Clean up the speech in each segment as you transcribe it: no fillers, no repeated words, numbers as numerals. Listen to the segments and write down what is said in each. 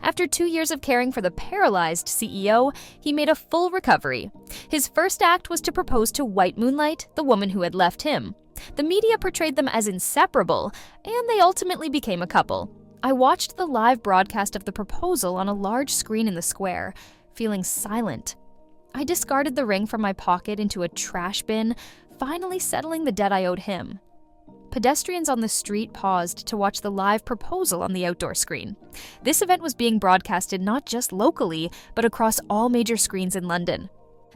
After 2 years of caring for the paralyzed CEO, he made a full recovery. His first act was to propose to White Moonlight, the woman who had left him. The media portrayed them as inseparable, and they ultimately became a couple. I watched the live broadcast of the proposal on a large screen in the square, feeling silent. I discarded the ring from my pocket into a trash bin, finally settling the debt I owed him. Pedestrians on the street paused to watch the live proposal on the outdoor screen. This event was being broadcasted not just locally, but across all major screens in London.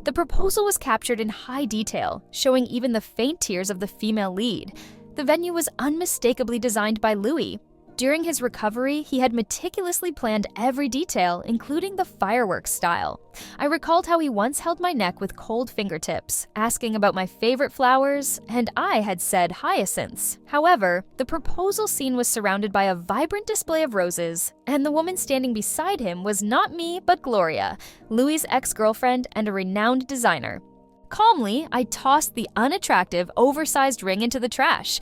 The proposal was captured in high detail, showing even the faint tears of the female lead. The venue was unmistakably designed by Louis. During his recovery, he had meticulously planned every detail, including the fireworks style. I recalled how he once held my neck with cold fingertips, asking about my favorite flowers, and I had said hyacinths. However, the proposal scene was surrounded by a vibrant display of roses, and the woman standing beside him was not me, but Gloria, Louis' ex-girlfriend and a renowned designer. Calmly, I tossed the unattractive, oversized ring into the trash.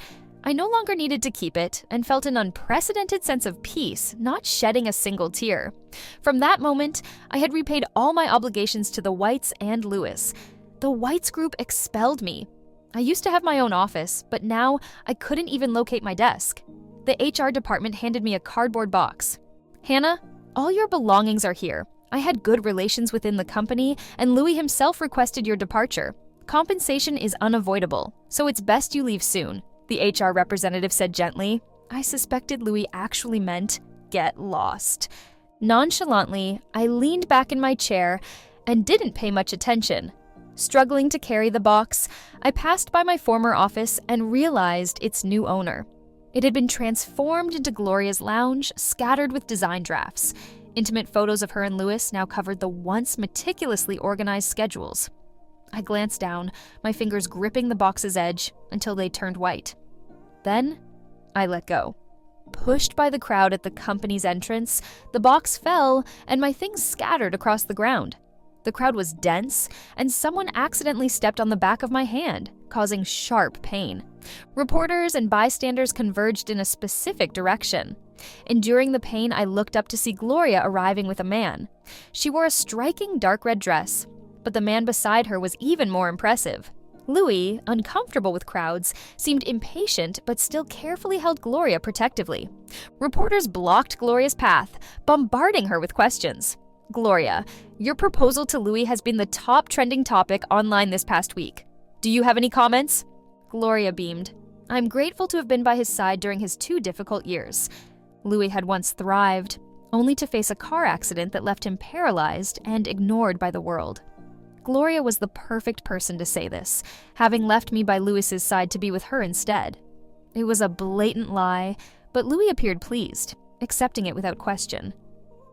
I no longer needed to keep it and felt an unprecedented sense of peace, not shedding a single tear. From that moment, I had repaid all my obligations to the Whites and Louis. The Whites group expelled me. I used to have my own office, but now I couldn't even locate my desk. The HR department handed me a cardboard box. "Hannah, all your belongings are here. I had good relations within the company, and Louis himself requested your departure. Compensation is unavoidable, so it's best you leave soon," the HR representative said gently. I suspected Louis actually meant, "Get lost." Nonchalantly, I leaned back in my chair and didn't pay much attention. Struggling to carry the box, I passed by my former office and realized its new owner. It had been transformed into Gloria's lounge, scattered with design drafts. Intimate photos of her and Louis now covered the once meticulously organized schedules. I glanced down, my fingers gripping the box's edge until they turned white. Then, I let go. Pushed by the crowd at the company's entrance, the box fell and my things scattered across the ground. The crowd was dense, and someone accidentally stepped on the back of my hand, causing sharp pain. Reporters and bystanders converged in a specific direction. Enduring the pain, I looked up to see Gloria arriving with a man. She wore a striking dark red dress, but the man beside her was even more impressive. Louis, uncomfortable with crowds, seemed impatient but still carefully held Gloria protectively. Reporters blocked Gloria's path, bombarding her with questions. "Gloria, your proposal to Louis has been the top trending topic online this past week. Do you have any comments?" Gloria beamed. "I'm grateful to have been by his side during his 2 difficult years. Louis had once thrived, only to face a car accident that left him paralyzed and ignored by the world." Gloria was the perfect person to say this, having left me by Louis's side to be with her instead. It was a blatant lie, but Louis appeared pleased, accepting it without question.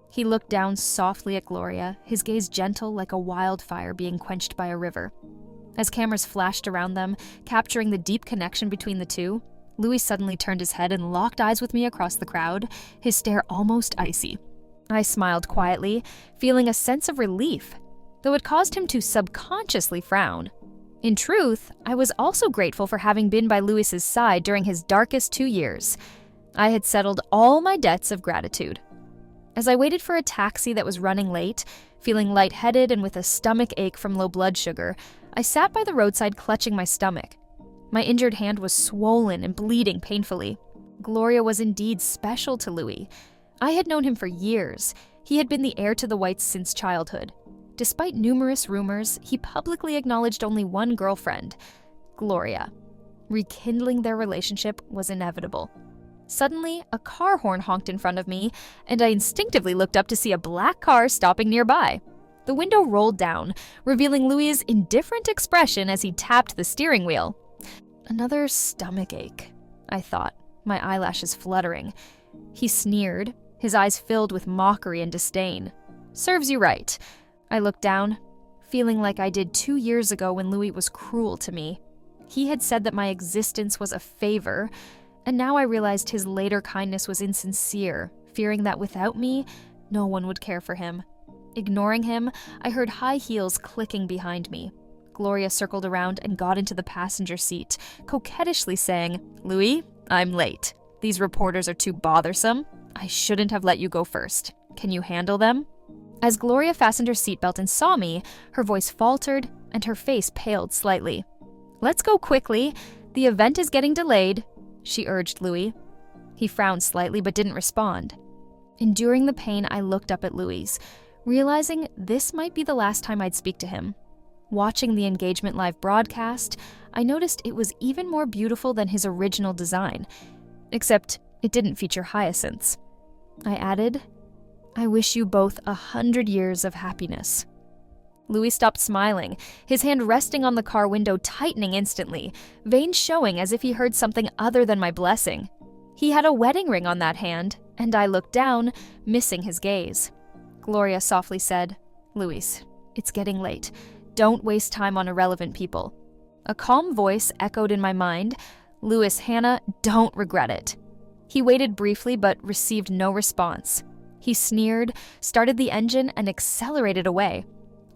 He looked down softly at Gloria, his gaze gentle like a wildfire being quenched by a river. As cameras flashed around them, capturing the deep connection between the two, Louis suddenly turned his head and locked eyes with me across the crowd, his stare almost icy. I smiled quietly, feeling a sense of relief, though it caused him to subconsciously frown. In truth, I was also grateful for having been by Louis's side during his darkest 2 years. I had settled all my debts of gratitude. As I waited for a taxi that was running late, feeling lightheaded and with a stomach ache from low blood sugar, I sat by the roadside clutching my stomach. My injured hand was swollen and bleeding painfully. Gloria was indeed special to Louis. I had known him for years. He had been the heir to the Whites since childhood. Despite numerous rumors, he publicly acknowledged only one girlfriend, Gloria. Rekindling their relationship was inevitable. Suddenly, a car horn honked in front of me, and I instinctively looked up to see a black car stopping nearby. The window rolled down, revealing Louis's indifferent expression as he tapped the steering wheel. Another stomach ache, I thought, my eyelashes fluttering. He sneered, his eyes filled with mockery and disdain. "Serves you right." I looked down, feeling like I did 2 years ago when Louis was cruel to me. He had said that my existence was a favor, and now I realized his later kindness was insincere, fearing that without me, no one would care for him. Ignoring him, I heard high heels clicking behind me. Gloria circled around and got into the passenger seat, coquettishly saying, "Louis, I'm late. These reporters are too bothersome. I shouldn't have let you go first." Can you handle them? As Gloria fastened her seatbelt and saw me, her voice faltered and her face paled slightly. Let's go quickly. The event is getting delayed, she urged Louis. He frowned slightly but didn't respond. Enduring the pain, I looked up at Louis, realizing this might be the last time I'd speak to him. Watching the engagement live broadcast, I noticed it was even more beautiful than his original design, except it didn't feature hyacinths. I added, I wish you both 100 years of happiness. Louis stopped smiling, his hand resting on the car window tightening instantly, veins showing as if he heard something other than my blessing. He had a wedding ring on that hand, and I looked down, missing his gaze. Gloria softly said, Louis, it's getting late. Don't waste time on irrelevant people. A calm voice echoed in my mind, Louis, Hannah, don't regret it. He waited briefly but received no response. He sneered, started the engine, and accelerated away.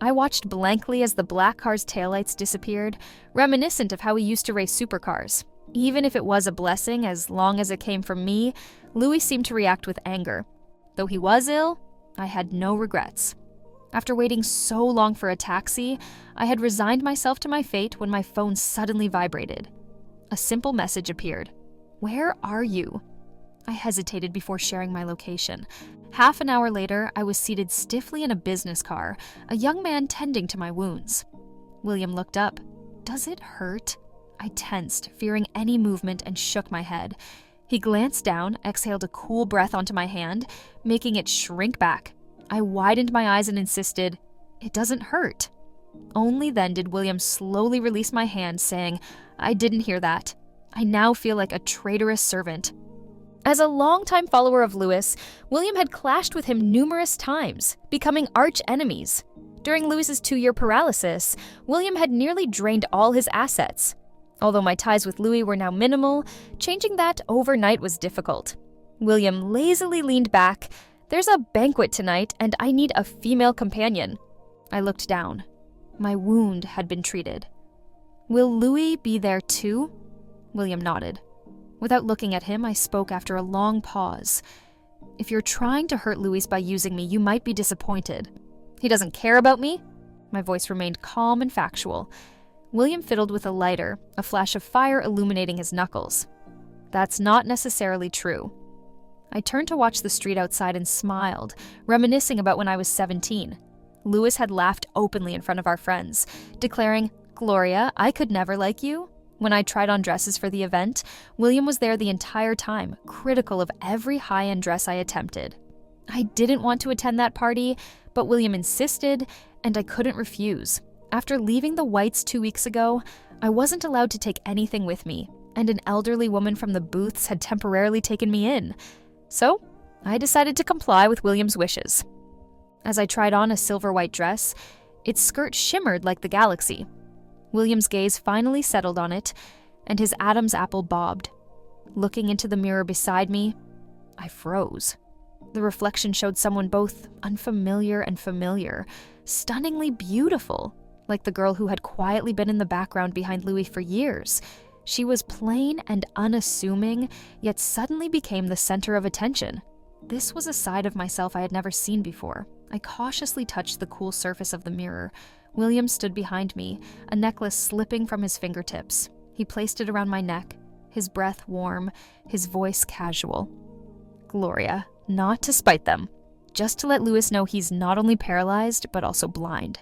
I watched blankly as the black car's taillights disappeared, reminiscent of how he used to race supercars. Even if it was a blessing, as long as it came from me, Louis seemed to react with anger. Though he was ill, I had no regrets. After waiting so long for a taxi, I had resigned myself to my fate when my phone suddenly vibrated. A simple message appeared. Where are you? I hesitated before sharing my location. Half an hour later, I was seated stiffly in a business car, a young man tending to my wounds. William looked up. Does it hurt? I tensed, fearing any movement, and shook my head. He glanced down, exhaled a cool breath onto my hand, making it shrink back. I widened my eyes and insisted, it doesn't hurt. Only then did William slowly release my hand, saying, I didn't hear that. I now feel like a traitorous servant. As a longtime follower of Louis, William had clashed with him numerous times, becoming arch enemies. During Louis's 2-year paralysis, William had nearly drained all his assets. Although my ties with Louis were now minimal, changing that overnight was difficult. William lazily leaned back. There's a banquet tonight, and I need a female companion. I looked down. My wound had been treated. Will Louis be there too? William nodded. Without looking at him, I spoke after a long pause. If you're trying to hurt Louis by using me, you might be disappointed. He doesn't care about me? My voice remained calm and factual. William fiddled with a lighter, a flash of fire illuminating his knuckles. That's not necessarily true. I turned to watch the street outside and smiled, reminiscing about when I was 17. Louis had laughed openly in front of our friends, declaring, Gloria, I could never like you. When I tried on dresses for the event, William was there the entire time, critical of every high-end dress I attempted. I didn't want to attend that party, but William insisted, and I couldn't refuse. After leaving the Whites 2 weeks ago, I wasn't allowed to take anything with me, and an elderly woman from the booths had temporarily taken me in. So, I decided to comply with William's wishes. As I tried on a silver-white dress, its skirt shimmered like the galaxy. William's gaze finally settled on it, and his Adam's apple bobbed. Looking into the mirror beside me, I froze. The reflection showed someone both unfamiliar and familiar, stunningly beautiful, like the girl who had quietly been in the background behind Louis for years. She was plain and unassuming, yet suddenly became the center of attention. This was a side of myself I had never seen before. I cautiously touched the cool surface of the mirror. William stood behind me, a necklace slipping from his fingertips. He placed it around my neck, his breath warm, his voice casual. Gloria, not to spite them, just to let Louis know he's not only paralyzed, but also blind.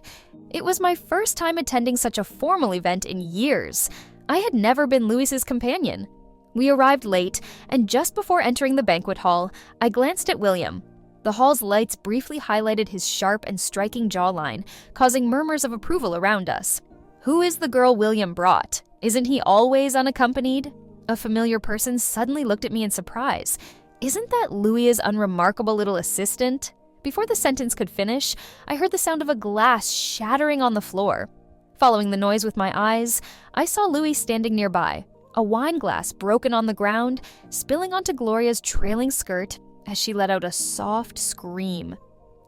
It was my first time attending such a formal event in years. I had never been Louis's companion. We arrived late, and just before entering the banquet hall, I glanced at William. The hall's lights briefly highlighted his sharp and striking jawline, causing murmurs of approval around us. Who is the girl William brought? Isn't he always unaccompanied? A familiar person suddenly looked at me in surprise. Isn't that Louis's unremarkable little assistant? Before the sentence could finish, I heard the sound of a glass shattering on the floor. Following the noise with my eyes, I saw Louis standing nearby, a wine glass broken on the ground, spilling onto Gloria's trailing skirt as she let out a soft scream.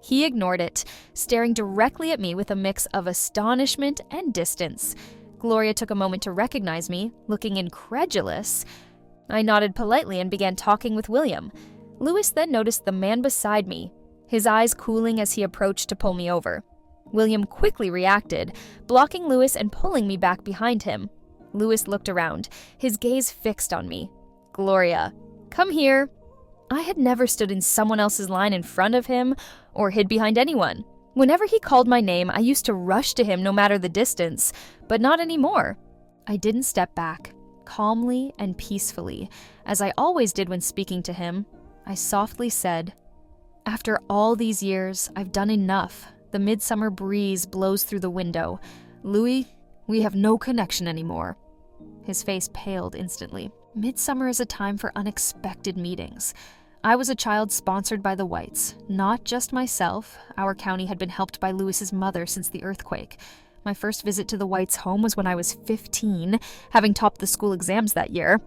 He ignored it, staring directly at me with a mix of astonishment and distance. Gloria took a moment to recognize me, looking incredulous. I nodded politely and began talking with William. Louis then noticed the man beside me. his eyes cooling as he approached to pull me over. William quickly reacted, blocking Louis and pulling me back behind him. Louis looked around, his gaze fixed on me. "Gloria, come here." I had never stood in someone else's line in front of him or hid behind anyone. Whenever he called my name, I used to rush to him no matter the distance, but not anymore. I didn't step back. Calmly and peacefully, as I always did when speaking to him, I softly said, "After all these years, I've done enough. The midsummer breeze blows through the window. Louis, we have no connection anymore." His face paled instantly. Midsummer is a time for unexpected meetings. I was a child sponsored by the Whites, not just myself. Our county had been helped by Louis's mother since the earthquake. My first visit to the Whites' home was when I was 15, having topped the school exams that year.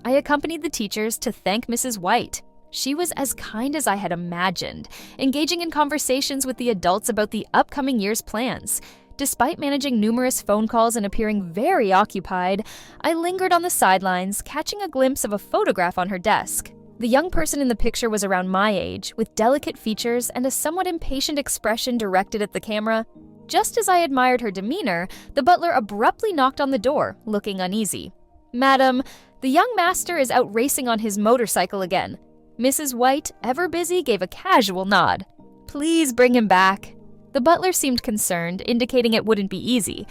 I accompanied the teachers to thank Mrs. White. She was as kind as I had imagined, engaging in conversations with the adults about the upcoming year's plans. Despite managing numerous phone calls and appearing very occupied, I lingered on the sidelines, catching a glimpse of a photograph on her desk. The young person in the picture was around my age, with delicate features and a somewhat impatient expression directed at the camera. Just as I admired her demeanor, the butler abruptly knocked on the door, looking uneasy. "Madam, the young master is out racing on his motorcycle again." Mrs. White, ever busy, gave a casual nod. "Please bring him back." The butler seemed concerned, indicating it wouldn't be easy.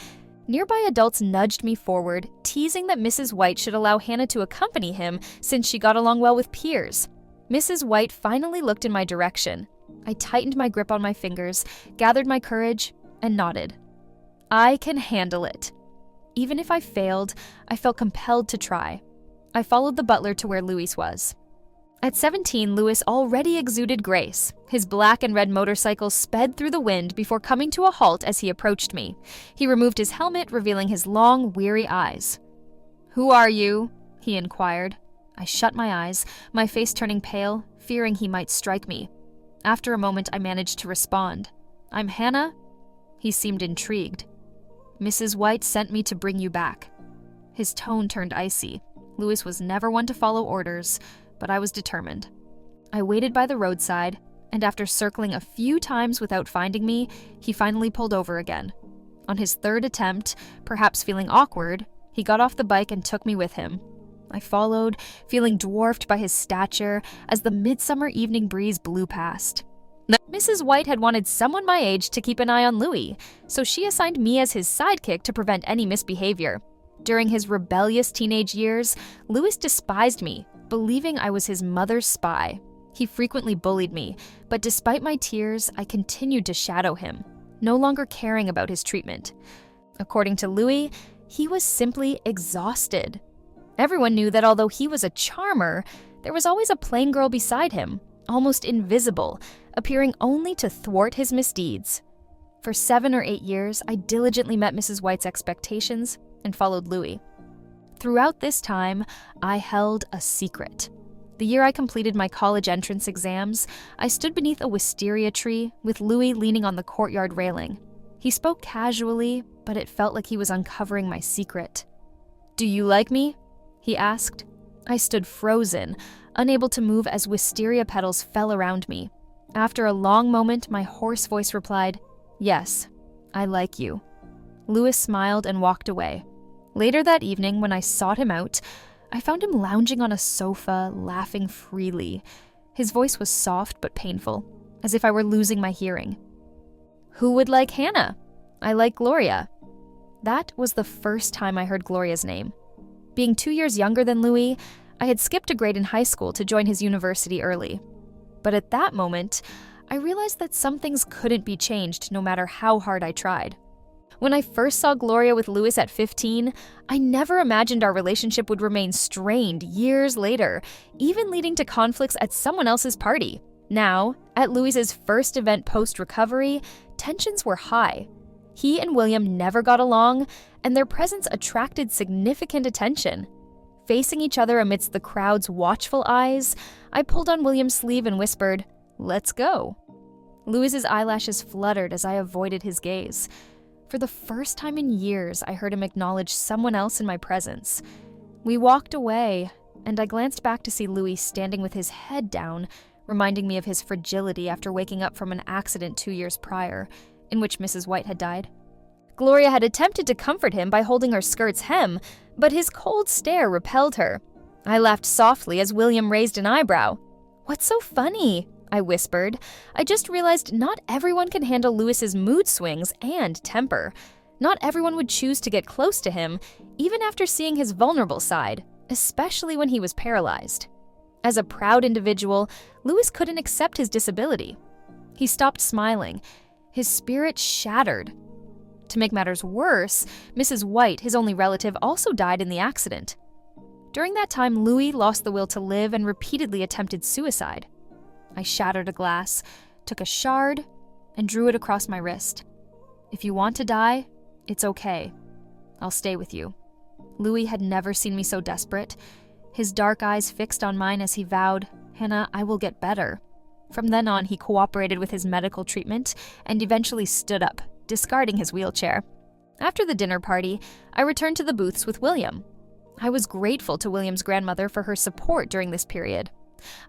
Nearby adults nudged me forward, teasing that Mrs. White should allow Hannah to accompany him since she got along well with peers. Mrs. White finally looked in my direction. I tightened my grip on my fingers, gathered my courage, and nodded. "I can handle it." Even if I failed, I felt compelled to try. I followed the butler to where Louis was. At 17, Louis already exuded grace. His black and red motorcycle sped through the wind before coming to a halt as he approached me. He removed his helmet, revealing his long, weary eyes. "Who are you?" he inquired. I shut my eyes, my face turning pale, fearing he might strike me. After a moment, I managed to respond. "I'm Hannah." He seemed intrigued. "Mrs. White sent me to bring you back." His tone turned icy. Louis was never one to follow orders, but I was determined. I waited by the roadside, and after circling a few times without finding me, he finally pulled over again. On his third attempt, perhaps feeling awkward, he got off the bike and took me with him. I followed, feeling dwarfed by his stature as the midsummer evening breeze blew past. Mrs. White had wanted someone my age to keep an eye on Louis, so she assigned me as his sidekick to prevent any misbehavior. During his rebellious teenage years, Louis despised me, believing I was his mother's spy. He frequently bullied me, but despite my tears, I continued to shadow him, no longer caring about his treatment. According to Louis, he was simply exhausted. Everyone knew that although he was a charmer, there was always a plain girl beside him, almost invisible, appearing only to thwart his misdeeds. For 7 or 8 years, I diligently met Mrs. White's expectations and followed Louis. Throughout this time, I held a secret. The year I completed my college entrance exams, I stood beneath a wisteria tree with Louis leaning on the courtyard railing. He spoke casually, but it felt like he was uncovering my secret. "Do you like me?" he asked. I stood frozen, unable to move as wisteria petals fell around me. After a long moment, my hoarse voice replied, "Yes, I like you." Louis smiled and walked away. Later that evening, when I sought him out, I found him lounging on a sofa, laughing freely. His voice was soft but painful, as if I were losing my hearing. "Who would like Hannah? I like Gloria." That was the first time I heard Gloria's name. Being 2 years younger than Louis, I had skipped a grade in high school to join his university early. But at that moment, I realized that some things couldn't be changed no matter how hard I tried. When I first saw Gloria with Louis at 15, I never imagined our relationship would remain strained years later, even leading to conflicts at someone else's party. Now, at Louis's first event post-recovery, tensions were high. He and William never got along, and their presence attracted significant attention. Facing each other amidst the crowd's watchful eyes, I pulled on William's sleeve and whispered, "Let's go." Louis's eyelashes fluttered as I avoided his gaze. For the first time in years, I heard him acknowledge someone else in my presence. We walked away, and I glanced back to see Louis standing with his head down, reminding me of his fragility after waking up from an accident 2 years prior, in which Mrs. White had died. Gloria had attempted to comfort him by holding her skirt's hem, but his cold stare repelled her. I laughed softly as William raised an eyebrow. "What's so funny?" I whispered. I just realized not everyone can handle Louis's mood swings and temper. Not everyone would choose to get close to him, even after seeing his vulnerable side, especially when he was paralyzed. As a proud individual, Louis couldn't accept his disability. He stopped smiling. His spirit shattered. To make matters worse, Mrs. White, his only relative, also died in the accident. During that time, Louis lost the will to live and repeatedly attempted suicide. I shattered a glass, took a shard, and drew it across my wrist. "If you want to die, it's okay. I'll stay with you." Louis had never seen me so desperate. His dark eyes fixed on mine as he vowed, "Hannah, I will get better." From then on, he cooperated with his medical treatment and eventually stood up, discarding his wheelchair. After the dinner party, I returned to the booths with William. I was grateful to William's grandmother for her support during this period.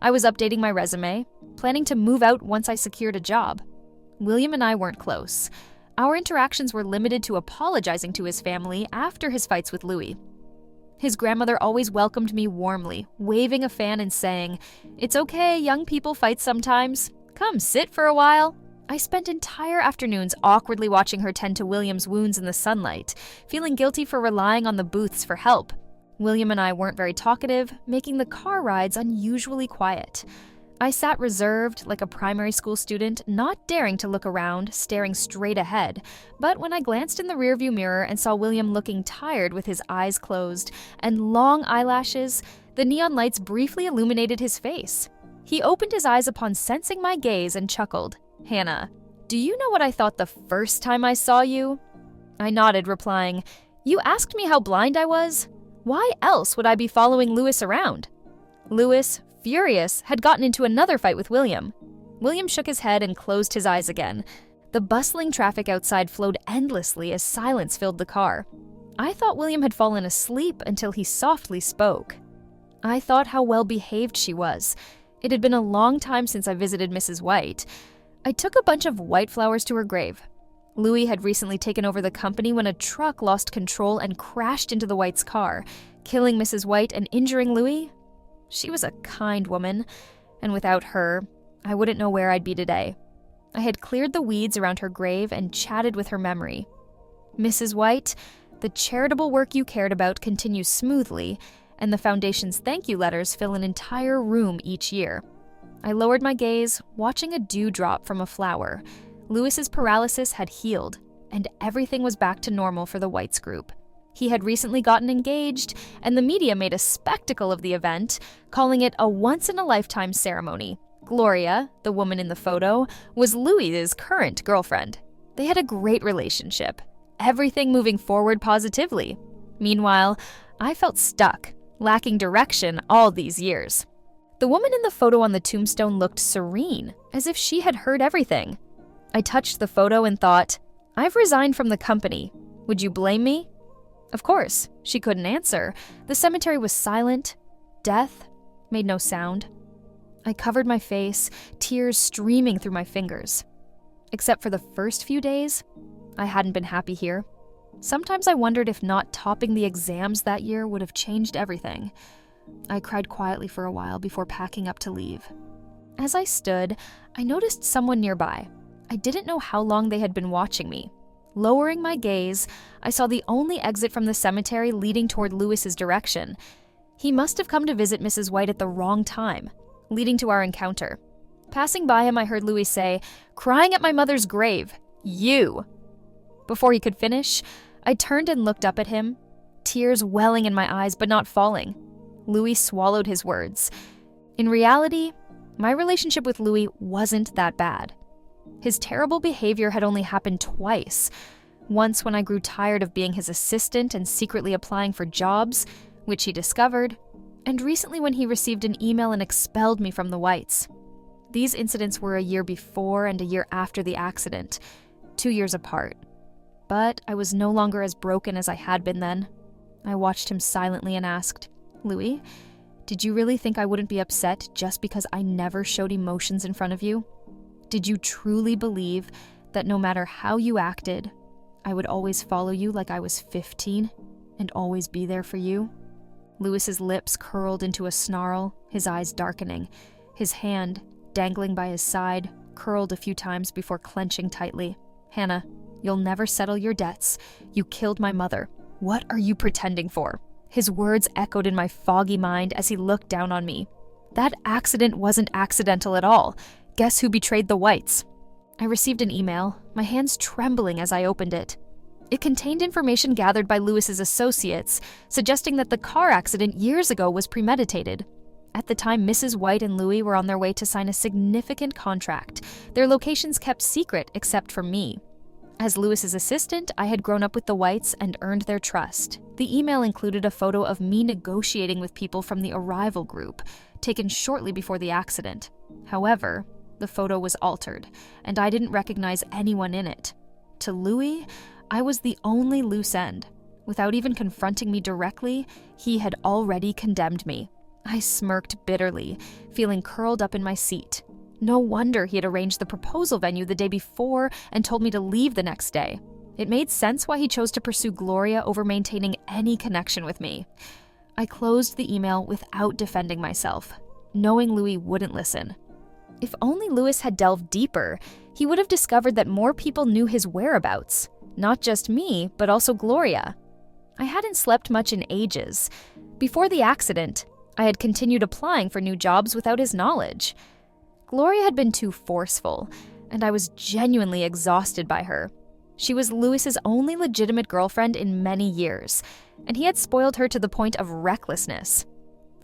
I was updating my resume, planning to move out once I secured a job. William and I weren't close. Our interactions were limited to apologizing to his family after his fights with Louis. His grandmother always welcomed me warmly, waving a fan and saying, "It's okay, young people fight sometimes. Come sit for a while." I spent entire afternoons awkwardly watching her tend to William's wounds in the sunlight, feeling guilty for relying on the booths for help. William and I weren't very talkative, making the car rides unusually quiet. I sat reserved, like a primary school student, not daring to look around, staring straight ahead. But when I glanced in the rearview mirror and saw William looking tired with his eyes closed and long eyelashes, the neon lights briefly illuminated his face. He opened his eyes upon sensing my gaze and chuckled. "Hannah, do you know what I thought the first time I saw you?" I nodded, replying, "You asked me how blind I was? Why else would I be following Louis around?" Louis, furious, had gotten into another fight with William. William shook his head and closed his eyes again. The bustling traffic outside flowed endlessly as silence filled the car. I thought William had fallen asleep until he softly spoke. I thought how well behaved she was. It had been a long time since I visited Mrs. White. I took a bunch of white flowers to her grave. Louis had recently taken over the company when a truck lost control and crashed into the White's car, killing Mrs. White and injuring Louis. She was a kind woman, and without her, I wouldn't know where I'd be today. I had cleared the weeds around her grave and chatted with her memory. "Mrs. White, the charitable work you cared about continues smoothly, and the Foundation's thank you letters fill an entire room each year." I lowered my gaze, watching a dewdrop from a flower. Louis's paralysis had healed, and everything was back to normal for the Whites group. He had recently gotten engaged, and the media made a spectacle of the event, calling it a once-in-a-lifetime ceremony. Gloria, the woman in the photo, was Louis's current girlfriend. They had a great relationship, everything moving forward positively. Meanwhile, I felt stuck, lacking direction all these years. The woman in the photo on the tombstone looked serene, as if she had heard everything. I touched the photo and thought, "I've resigned from the company. Would you blame me?" Of course, she couldn't answer. The cemetery was silent. Death made no sound. I covered my face, tears streaming through my fingers. Except for the first few days, I hadn't been happy here. Sometimes I wondered if not topping the exams that year would have changed everything. I cried quietly for a while before packing up to leave. As I stood, I noticed someone nearby. I didn't know how long they had been watching me. Lowering my gaze, I saw the only exit from the cemetery leading toward Louis's direction. He must have come to visit Mrs. White at the wrong time, leading to our encounter. Passing by him, I heard Louis say, "Crying at my mother's grave. You!" Before he could finish, I turned and looked up at him, tears welling in my eyes but not falling. Louis swallowed his words. In reality, my relationship with Louis wasn't that bad. His terrible behavior had only happened twice. Once when I grew tired of being his assistant and secretly applying for jobs, which he discovered, and recently when he received an email and expelled me from the Whites. These incidents were a year before and a year after the accident, 2 years apart. But I was no longer as broken as I had been then. I watched him silently and asked, "Louis, Did you really think I wouldn't be upset just because I never showed emotions in front of you? Did you truly believe that no matter how you acted, I would always follow you like I was 15 and always be there for you?" Lewis's lips curled into a snarl, his eyes darkening. His hand, dangling by his side, curled a few times before clenching tightly. "Hannah, you'll never settle your debts. You killed my mother. What are you pretending for?" His words echoed in my foggy mind as he looked down on me. "That accident wasn't accidental at all. Guess who betrayed the Whites?" I received an email, my hands trembling as I opened it. It contained information gathered by Lewis's associates, suggesting that the car accident years ago was premeditated. At the time, Mrs. White and Louis were on their way to sign a significant contract, their locations kept secret except for me. As Lewis's assistant, I had grown up with the Whites and earned their trust. The email included a photo of me negotiating with people from the arrival group, taken shortly before the accident. However, the photo was altered, and I didn't recognize anyone in it. To Louis, I was the only loose end. Without even confronting me directly, he had already condemned me. I smirked bitterly, feeling curled up in my seat. No wonder he had arranged the proposal venue the day before and told me to leave the next day. It made sense why he chose to pursue Gloria over maintaining any connection with me. I closed the email without defending myself, knowing Louis wouldn't listen. If only Lewis had delved deeper, he would have discovered that more people knew his whereabouts. Not just me, but also Gloria. I hadn't slept much in ages. Before the accident, I had continued applying for new jobs without his knowledge. Gloria had been too forceful, and I was genuinely exhausted by her. She was Lewis's only legitimate girlfriend in many years, and he had spoiled her to the point of recklessness.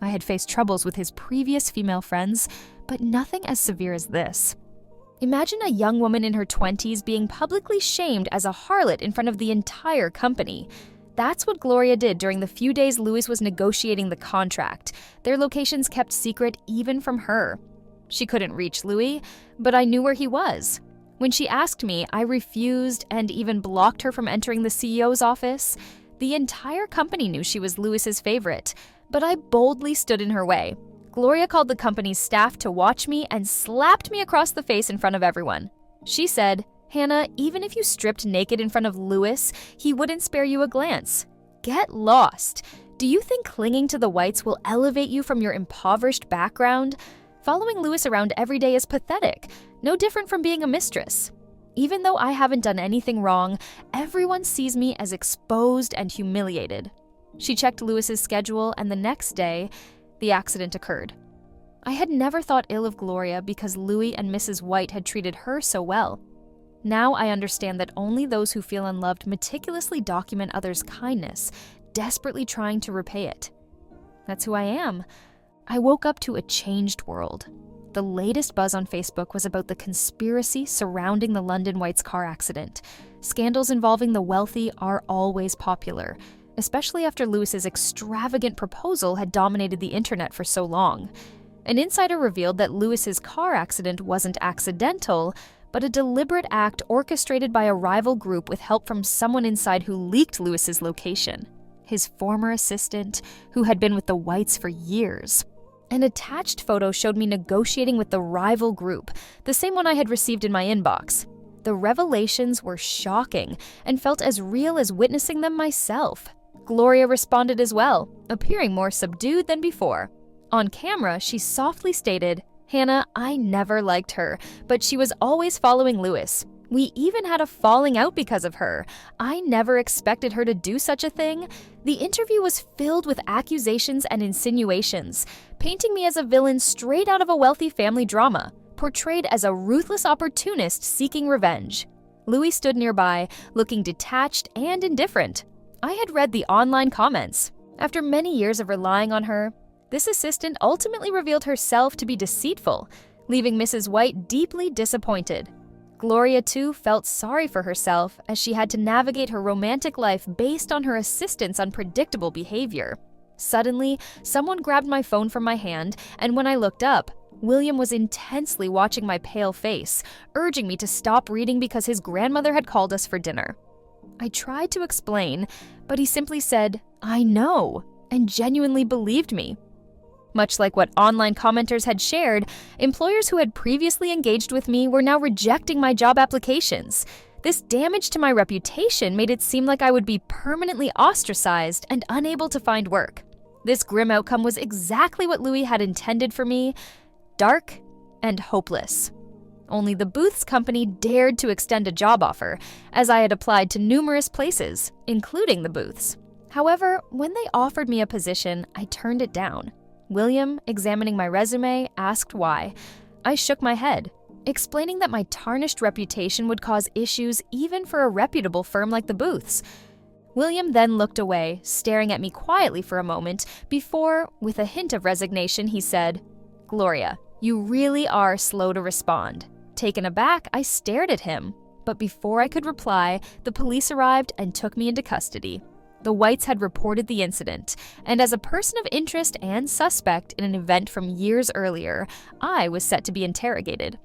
I had faced troubles with his previous female friends, but nothing as severe as this. Imagine a young woman in her 20s being publicly shamed as a harlot in front of the entire company. That's what Gloria did during the few days Lewis was negotiating the contract, their locations kept secret even from her. She couldn't reach Louis, but I knew where he was. When she asked me, I refused and even blocked her from entering the CEO's office. The entire company knew she was Lewis's favorite, but I boldly stood in her way. Gloria called the company's staff to watch me and slapped me across the face in front of everyone. She said, "Hannah, even if you stripped naked in front of Lewis, he wouldn't spare you a glance. Get lost. Do you think clinging to the Whites will elevate you from your impoverished background? Following Lewis around every day is pathetic, no different from being a mistress. Even though I haven't done anything wrong, everyone sees me as exposed and humiliated." She checked Lewis's schedule, and the next day, the accident occurred. I had never thought ill of Gloria because Louis and Mrs. White had treated her so well. Now I understand that only those who feel unloved meticulously document others' kindness, desperately trying to repay it. That's who I am. I woke up to a changed world. The latest buzz on Facebook was about the conspiracy surrounding the London Whites car accident. Scandals involving the wealthy are always popular, especially after Lewis's extravagant proposal had dominated the internet for so long. An insider revealed that Lewis's car accident wasn't accidental, but a deliberate act orchestrated by a rival group with help from someone inside who leaked Lewis's location. His former assistant, who had been with the Whites for years. An attached photo showed me negotiating with the rival group, the same one I had received in my inbox. The revelations were shocking and felt as real as witnessing them myself. Gloria responded as well, appearing more subdued than before. On camera, she softly stated, "Hannah, I never liked her, but she was always following Lewis. We even had a falling out because of her. I never expected her to do such a thing." The interview was filled with accusations and insinuations, painting me as a villain straight out of a wealthy family drama, portrayed as a ruthless opportunist seeking revenge. Louis stood nearby, looking detached and indifferent. I had read the online comments. After many years of relying on her, this assistant ultimately revealed herself to be deceitful, leaving Mrs. White deeply disappointed. Gloria, too, felt sorry for herself as she had to navigate her romantic life based on her assistant's unpredictable behavior. Suddenly, someone grabbed my phone from my hand, and when I looked up, William was intensely watching my pale face, urging me to stop reading because his grandmother had called us for dinner. I tried to explain, but he simply said, "I know," and genuinely believed me. Much like what online commenters had shared, employers who had previously engaged with me were now rejecting my job applications. This damage to my reputation made it seem like I would be permanently ostracized and unable to find work. This grim outcome was exactly what Louis had intended for me: dark and hopeless. Only the Booth's company dared to extend a job offer, as I had applied to numerous places, including the Booth's. However, when they offered me a position, I turned it down. William, examining my resume, asked why. I shook my head, explaining that my tarnished reputation would cause issues even for a reputable firm like the Booth's. William then looked away, staring at me quietly for a moment before, with a hint of resignation, he said, "Gloria, you really are slow to respond." Taken aback, I stared at him, but before I could reply, the police arrived and took me into custody. The Whites had reported the incident, and as a person of interest and suspect in an event from years earlier, I was set to be interrogated.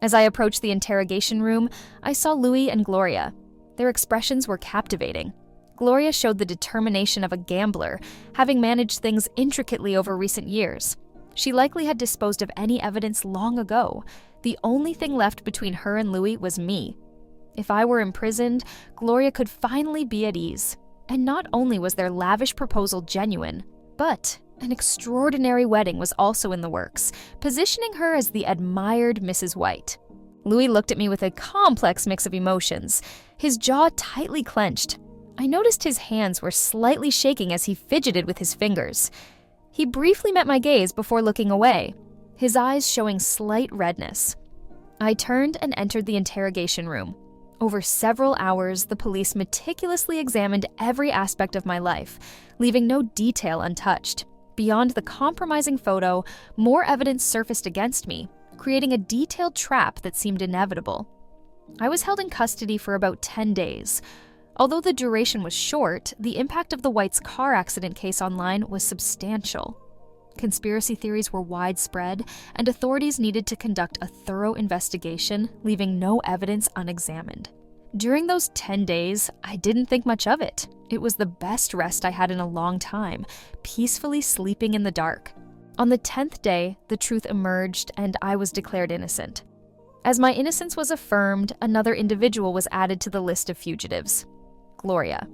As I approached the interrogation room, I saw Louis and Gloria. Their expressions were captivating. Gloria showed the determination of a gambler, having managed things intricately over recent years. She likely had disposed of any evidence long ago. The only thing left between her and Louis was me. If I were imprisoned, Gloria could finally be at ease. And not only was their lavish proposal genuine, but an extraordinary wedding was also in the works, positioning her as the admired Mrs. White. Louis looked at me with a complex mix of emotions, his jaw tightly clenched. I noticed his hands were slightly shaking as he fidgeted with his fingers. He briefly met my gaze before looking away, his eyes showing slight redness. I turned and entered the interrogation room. Over several hours, the police meticulously examined every aspect of my life, leaving no detail untouched. Beyond the compromising photo, more evidence surfaced against me, creating a detailed trap that seemed inevitable. I was held in custody for about 10 days. Although the duration was short, the impact of the White's car accident case online was substantial. Conspiracy theories were widespread, and authorities needed to conduct a thorough investigation, leaving no evidence unexamined. During those 10 days, I didn't think much of it. It was the best rest I had in a long time, peacefully sleeping in the dark. On the 10th day, the truth emerged and I was declared innocent. As my innocence was affirmed, another individual was added to the list of fugitives: Gloria.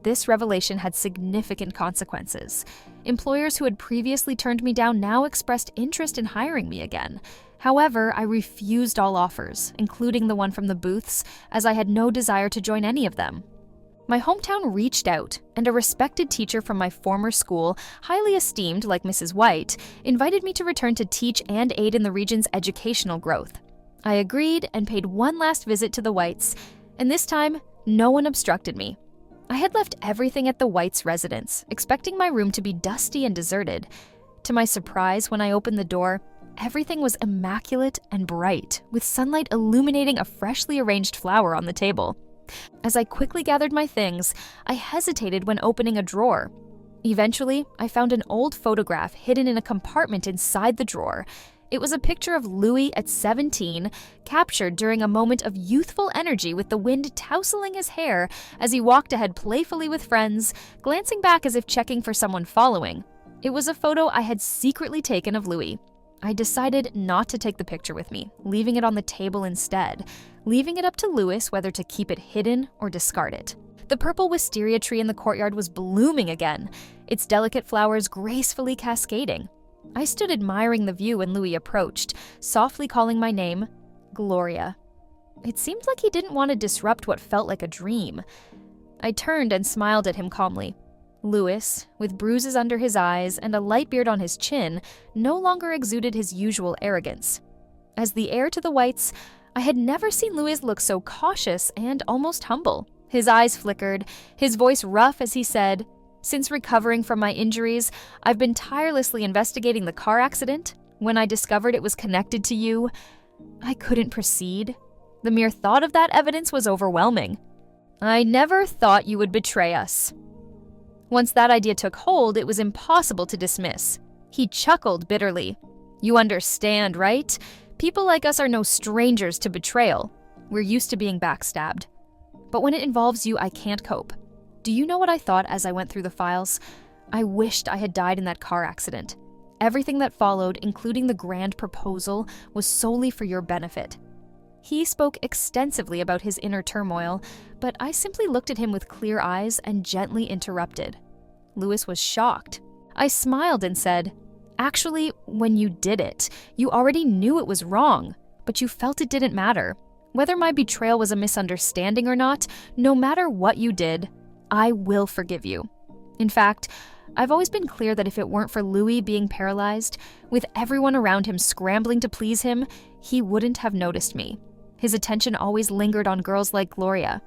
This revelation had significant consequences. Employers who had previously turned me down now expressed interest in hiring me again. However, I refused all offers, including the one from the Booths, as I had no desire to join any of them. My hometown reached out, and a respected teacher from my former school, highly esteemed like Mrs. White, invited me to return to teach and aid in the region's educational growth. I agreed and paid one last visit to the Whites, and this time, no one obstructed me. I had left everything at the Whites' residence, expecting my room to be dusty and deserted. To my surprise, when I opened the door, everything was immaculate and bright, with sunlight illuminating a freshly arranged flower on the table. As I quickly gathered my things, I hesitated when opening a drawer. Eventually, I found an old photograph hidden in a compartment inside the drawer. It was a picture of Louis at 17, captured during a moment of youthful energy with the wind tousling his hair as he walked ahead playfully with friends, glancing back as if checking for someone following. It was a photo I had secretly taken of Louis. I decided not to take the picture with me, leaving it on the table instead, leaving it up to Louis whether to keep it hidden or discard it. The purple wisteria tree in the courtyard was blooming again, its delicate flowers gracefully cascading. I stood admiring the view when Louis approached, softly calling my name, Gloria. It seemed like he didn't want to disrupt what felt like a dream. I turned and smiled at him calmly. Louis, with bruises under his eyes and a light beard on his chin, no longer exuded his usual arrogance. As the heir to the Whites, I had never seen Louis look so cautious and almost humble. His eyes flickered, his voice rough as he said, "Since recovering from my injuries, I've been tirelessly investigating the car accident. When I discovered it was connected to you, I couldn't proceed. The mere thought of that evidence was overwhelming. I never thought you would betray us." Once that idea took hold, it was impossible to dismiss. He chuckled bitterly. "You understand, right? People like us are no strangers to betrayal. We're used to being backstabbed. But when it involves you, I can't cope. Do you know what I thought as I went through the files? I wished I had died in that car accident. Everything that followed, including the grand proposal, was solely for your benefit. He spoke extensively about his inner turmoil, but I simply looked at him with clear eyes and gently interrupted. Lewis was shocked. I smiled and said, "Actually, when you did it, you already knew it was wrong, but you felt it didn't matter. Whether my betrayal was a misunderstanding or not, no matter what you did, I will forgive you. In fact, I've always been clear that if it weren't for Louis being paralyzed, with everyone around him scrambling to please him, he wouldn't have noticed me. His attention always lingered on girls like Gloria.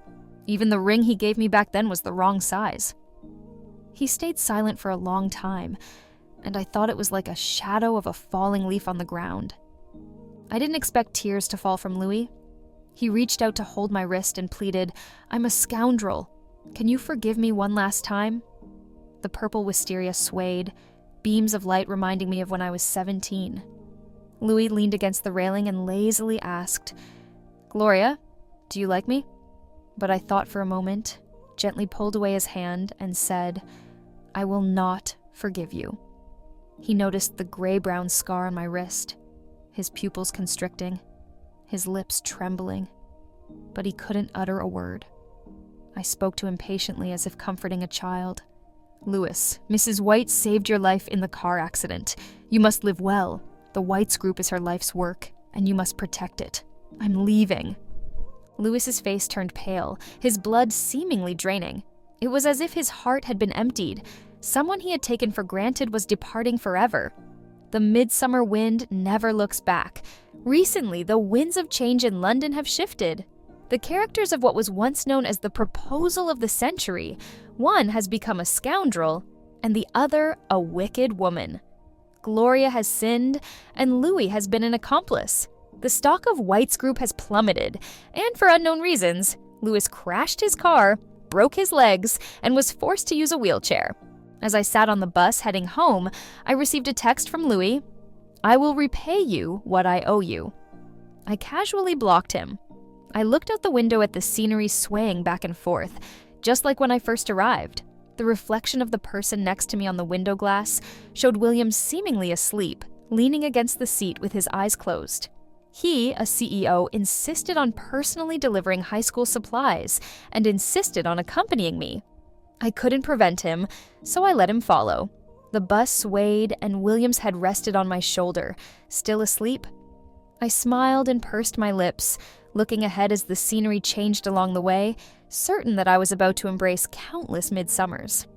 Even the ring he gave me back then was the wrong size." He stayed silent for a long time, and I thought it was like a shadow of a falling leaf on the ground. I didn't expect tears to fall from Louis. He reached out to hold my wrist and pleaded, "I'm a scoundrel. Can you forgive me one last time?" The purple wisteria swayed, beams of light reminding me of when I was 17. Louis leaned against the railing and lazily asked, "Gloria, do you like me?" But I thought for a moment, gently pulled away his hand, and said, "I will not forgive you." He noticed the gray-brown scar on my wrist, his pupils constricting, his lips trembling, but he couldn't utter a word. I spoke to him patiently as if comforting a child. "Lewis, Mrs. White saved your life in the car accident. You must live well. The Whites group is her life's work, and you must protect it. I'm leaving." Lewis's face turned pale, his blood seemingly draining. It was as if his heart had been emptied. Someone he had taken for granted was departing forever. The midsummer wind never looks back. Recently, the winds of change in London have shifted. The characters of what was once known as the proposal of the century, one has become a scoundrel, and the other a wicked woman. Gloria has sinned, and Louis has been an accomplice. The stock of White's group has plummeted, and for unknown reasons, Louis crashed his car, broke his legs, and was forced to use a wheelchair. As I sat on the bus heading home, I received a text from Louis, "I will repay you what I owe you." I casually blocked him. I looked out the window at the scenery swaying back and forth, just like when I first arrived. The reflection of the person next to me on the window glass showed William seemingly asleep, leaning against the seat with his eyes closed. He, a CEO, insisted on personally delivering high school supplies and insisted on accompanying me. I couldn't prevent him, so I let him follow. The bus swayed and William's head rested on my shoulder, still asleep. I smiled and pursed my lips, looking ahead as the scenery changed along the way, certain that I was about to embrace countless midsummers.